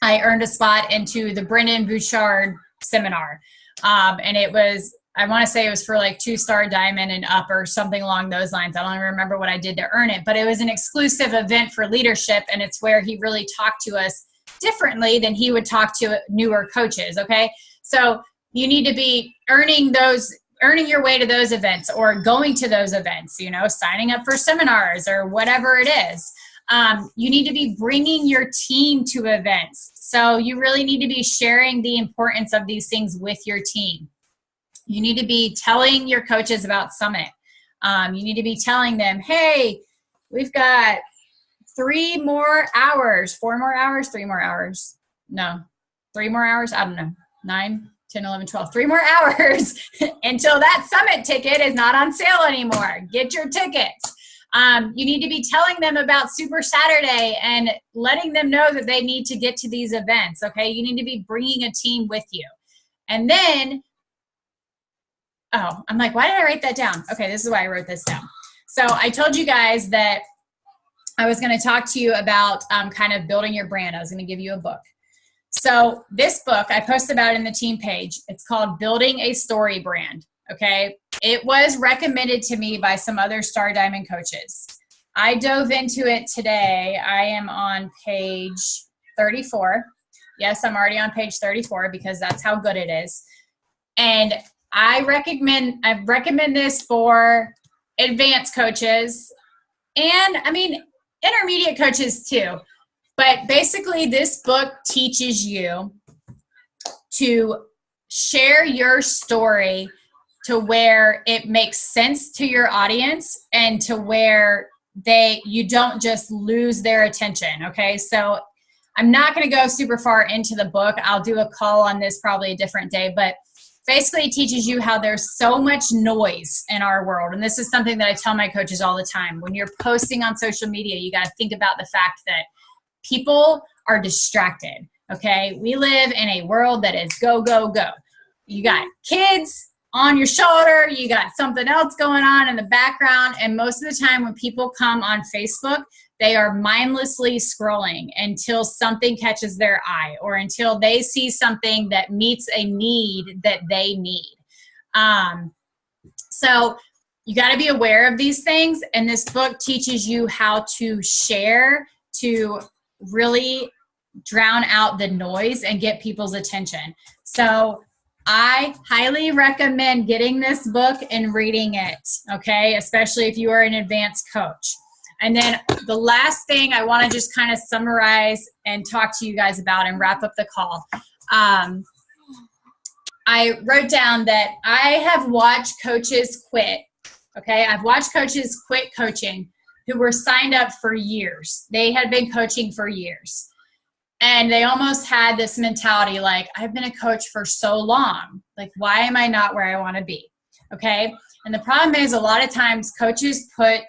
I earned a spot into the Brendon Burchard seminar. And I want to say it was for like 2-star diamond and up or something along those lines. I don't even remember what I did to earn it, but it was an exclusive event for leadership. And it's where he really talked to us differently than he would talk to newer coaches. Okay. So you need to be earning your way to those events or going to those events, signing up for seminars or whatever it is. You need to be bringing your team to events. So you really need to be sharing the importance of these things with your team. You need to be telling your coaches about Summit. You need to be telling them, hey, we've got 3 more hours, 4 more hours, 3 more hours. No, 3 more hours. I don't know. 9, 10, 11, 12, 3 more hours until that Summit ticket is not on sale anymore. Get your tickets. You need to be telling them about Super Saturday and letting them know that they need to get to these events. Okay. You need to be bringing a team with you. And then, I'm like, why did I write that down? Okay. This is why I wrote this down. So I told you guys that I was going to talk to you about kind of building your brand. I was going to give you a book. So this book I posted about in the team page. It's called Building a Story Brand. Okay. It was recommended to me by some other Star Diamond coaches. I dove into it today. I am on page 34. Yes, I'm already on page 34 because that's how good it is. And I recommend this for advanced coaches and intermediate coaches too. But basically this book teaches you to share your story to where it makes sense to your audience and to where you don't just lose their attention. Okay. So I'm not going to go super far into the book. I'll do a call on this probably a different day, but basically it teaches you how there's so much noise in our world. And this is something that I tell my coaches all the time. When you're posting on social media, you got to think about the fact that people are distracted. Okay. We live in a world that is go, go, go. You got kids on your shoulder, you got something else going on in the background. And most of the time when people come on Facebook, they are mindlessly scrolling until something catches their eye or until they see something that meets a need that they need. So you got to be aware of these things. And this book teaches you how to share to really drown out the noise and get people's attention. So I highly recommend getting this book and reading it, okay, especially if you are an advanced coach. And then the last thing I want to just kind of summarize and talk to you guys about and wrap up the call. I wrote down that I have watched coaches quit, okay? I've watched coaches quit coaching who were signed up for years. They had been coaching for years. And they almost had this mentality like, I've been a coach for so long. Like, why am I not where I want to be? Okay. And the problem is a lot of times coaches put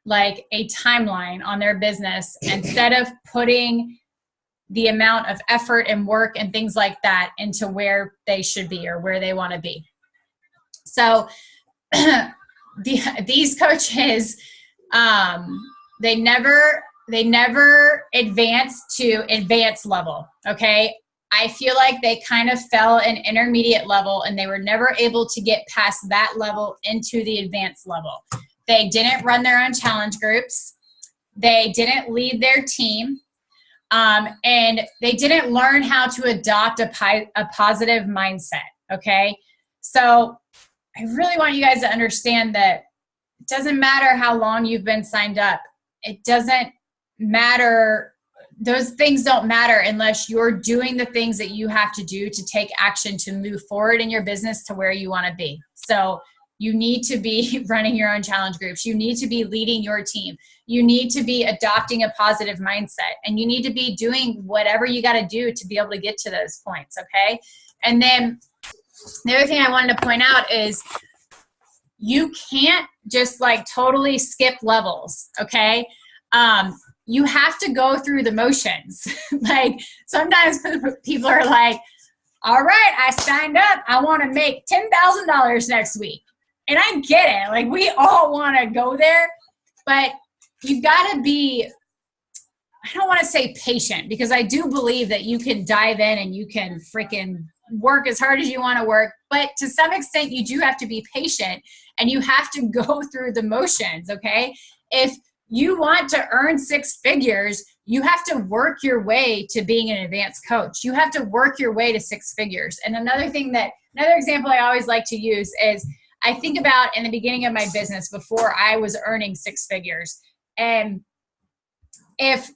like a timeline on their business instead of putting the amount of effort and work and things like that into where they should be or where they want to be. So these coaches, they never advanced to advanced level. Okay. I feel like they kind of fell an intermediate level and they were never able to get past that level into the advanced level. They didn't run their own challenge groups. They didn't lead their team. And they didn't learn how to adopt a positive mindset. Okay. So I really want you guys to understand that it doesn't matter how long you've been signed up. It doesn't matter. Those things don't matter unless you're doing the things that you have to do to take action to move forward in your business to where you want to be. So you need to be running your own challenge groups. You need to be leading your team. You need to be adopting a positive mindset, and you need to be doing whatever you got to do to be able to get to those points. Okay. And then the other thing I wanted to point out is you can't just like totally skip levels. Okay. You have to go through the motions. Like sometimes people are like, all right, I signed up. I want to make $10,000 next week. And I get it. Like we all want to go there, but you've got to be, I don't want to say patient, because I do believe that you can dive in and you can freaking work as hard as you want to work. But to some extent, you do have to be patient and you have to go through the motions. Okay. If you want to earn six figures, you have to work your way to being an advanced coach. You have to work your way to six figures. And another example I always like to use is I think about in the beginning of my business before I was earning six figures. And if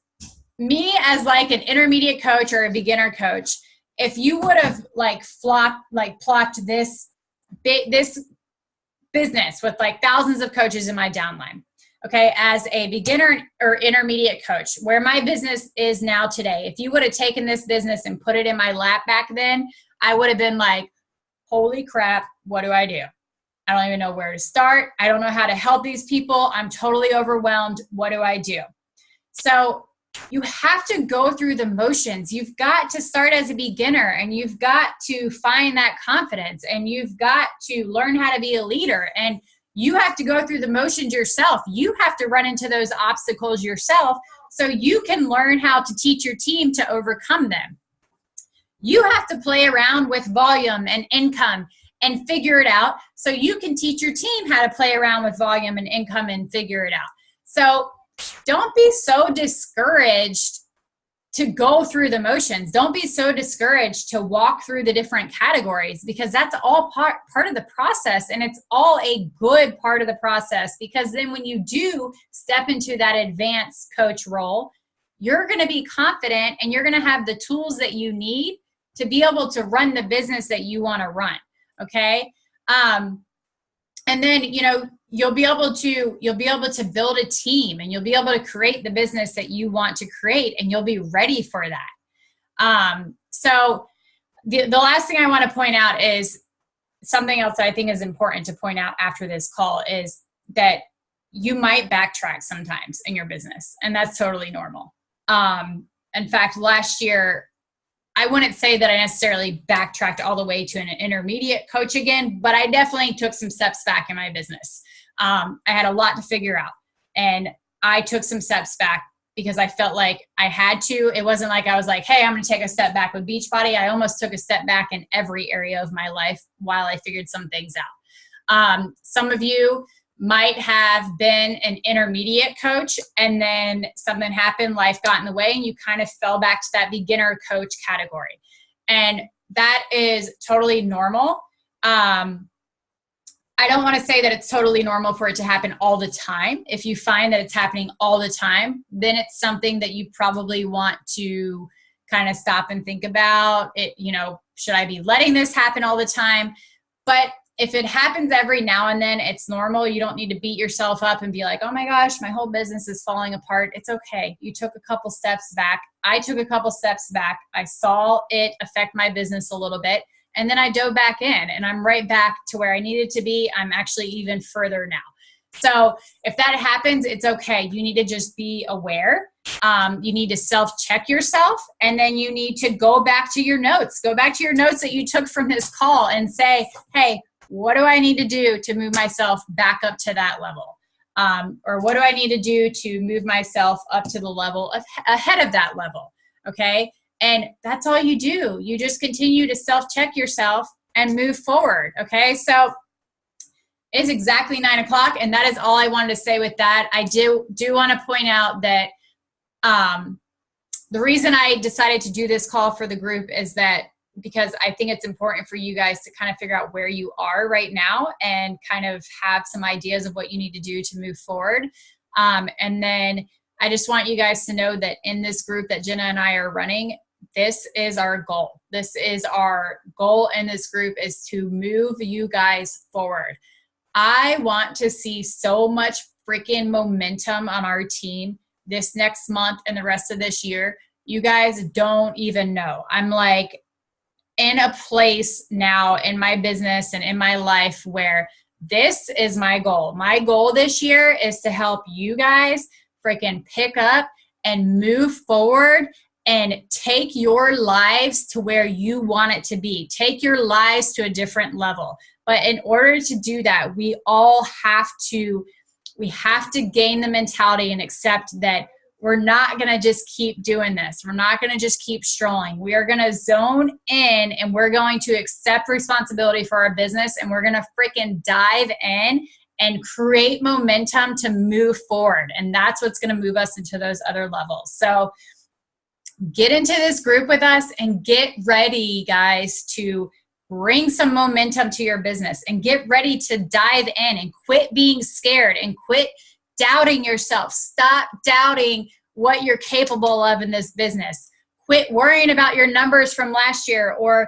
me as like an intermediate coach or a beginner coach, if you would have plopped this business with like thousands of coaches in my downline, okay, as a beginner or intermediate coach, where my business is now today, if you would have taken this business and put it in my lap back then, I would have been like, holy crap, what do I do? I don't even know where to start. I don't know how to help these people. I'm totally overwhelmed. What do I do? So you have to go through the motions. You've got to start as a beginner, and you've got to find that confidence, and you've got to learn how to be a leader, and you have to go through the motions yourself. You have to run into those obstacles yourself so you can learn how to teach your team to overcome them. You have to play around with volume and income and figure it out so you can teach your team how to play around with volume and income and figure it out. So don't be so discouraged to go through the motions. Don't be so discouraged to walk through the different categories, because that's all part of the process, and it's all a good part of the process, because then when you do step into that advanced coach role, you're going to be confident and you're going to have the tools that you need to be able to run the business that you want to run. Okay. And then, you know, you'll be able to build a team, and you'll be able to create the business that you want to create, and you'll be ready for that. So the last thing I want to point out is something else that I think is important to point out after this call is that you might backtrack sometimes in your business, and that's totally normal. In fact, last year, I wouldn't say that I necessarily backtracked all the way to an intermediate coach again, but I definitely took some steps back in my business. I had a lot to figure out, and I took some steps back because I felt like I had to. It wasn't like I was like, hey, I'm going to take a step back with Beachbody. I almost took a step back in every area of my life while I figured some things out. Some of you might have been an intermediate coach, and then something happened, life got in the way, and you kind of fell back to that beginner coach category. And that is totally normal. I don't want to say that it's totally normal for it to happen all the time. If you find that it's happening all the time, then it's something that you probably want to kind of stop and think about. It, you know, should I be letting this happen all the time? But if it happens every now and then, it's normal. You don't need to beat yourself up and be like, oh my gosh, my whole business is falling apart. It's okay. You took a couple steps back. I took a couple steps back. I saw it affect my business a little bit. And then I dove back in, and I'm right back to where I needed to be. I'm actually even further now. So if that happens, it's okay. You need to just be aware. You need to self-check yourself, and then you need to go back to your notes. Go back to your notes that you took from this call and say, hey, what do I need to do to move myself back up to that level? Or what do I need to do to move myself up to the level ahead of that level? Okay. And that's all you do. You just continue to self-check yourself and move forward. Okay. So it's exactly 9 o'clock, and that is all I wanted to say with that. I do want to point out that the reason I decided to do this call for the group is that because I think it's important for you guys to kind of figure out where you are right now and kind of have some ideas of what you need to do to move forward. And then I just want you guys to know that in this group that Jenna and I are running, this is our goal. This is our goal in this group, is to move you guys forward. I want to see so much freaking momentum on our team this next month and the rest of this year. You guys don't even know. I'm like in a place now in my business and in my life where this is my goal. My goal this year is to help you guys freaking pick up and move forward and take your lives to where you want it to be. Take your lives to a different level. But in order to do that, we have to gain the mentality and accept that we're not going to just keep doing this. We're not going to just keep strolling. We are going to zone in, and we're going to accept responsibility for our business, and we're going to freaking dive in and create momentum to move forward. And that's what's going to move us into those other levels. So get into this group with us and get ready, guys, to bring some momentum to your business, and get ready to dive in and quit being scared and quit doubting yourself. Stop doubting what you're capable of in this business. Quit worrying about your numbers from last year or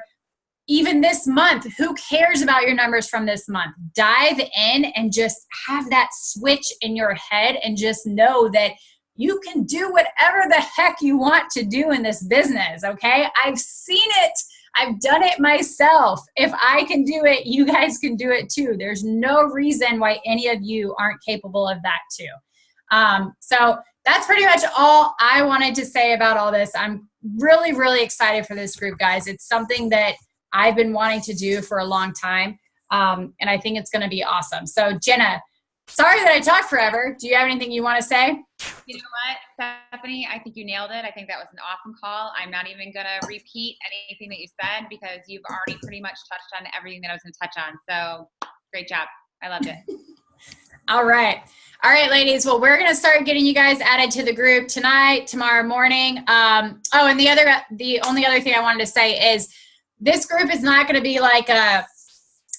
even this month. Who cares about your numbers from this month? Dive in and just have that switch in your head and just know that you can do whatever the heck you want to do in this business, okay? I've seen it. I've done it myself. If I can do it, you guys can do it too. There's no reason why any of you aren't capable of that too. So that's pretty much all I wanted to say about all this. I'm really, really excited for this group, guys. It's something that I've been wanting to do for a long time, and I think it's going to be awesome. So Jenna, sorry that I talked forever. Do you have anything you want to say? You know what, Stephanie? I think you nailed it. I think that was an awesome call. I'm not even going to repeat anything that you said because you've already pretty much touched on everything that I was going to touch on. So great job. I loved it. All right. All right, ladies. Well, we're going to start getting you guys added to the group tonight, tomorrow morning. And the only other thing I wanted to say is this group is not going to be like a,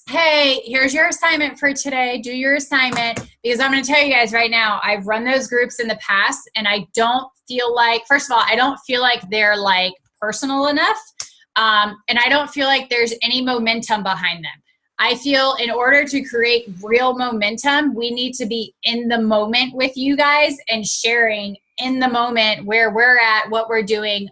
hey, here's your assignment for today. Do your assignment. Because I'm going to tell you guys right now, I've run those groups in the past, and I don't feel like, first of all, I don't feel like they're like personal enough. And I don't feel like there's any momentum behind them. I feel in order to create real momentum, we need to be in the moment with you guys and sharing in the moment where we're at, what we're doing,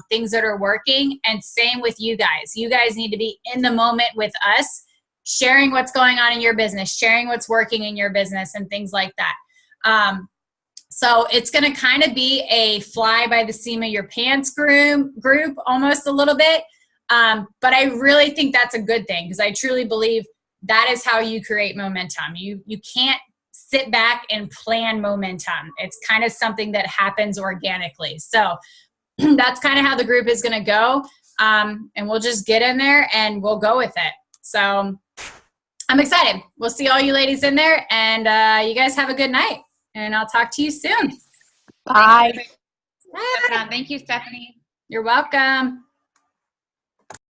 things that are working. And same with you guys. You guys need to be in the moment with us, sharing what's going on in your business, sharing what's working in your business and things like that. So it's going to kind of be a fly by the seam of your pants group almost a little bit. But I really think that's a good thing because I truly believe that is how you create momentum. You can't sit back and plan momentum. It's kind of something that happens organically. So that's kind of how the group is going to go. And we'll just get in there and we'll go with it. So I'm excited. We'll see all you ladies in there, and you guys have a good night, and I'll talk to you soon. Bye. Thank you, Stephanie. You're welcome.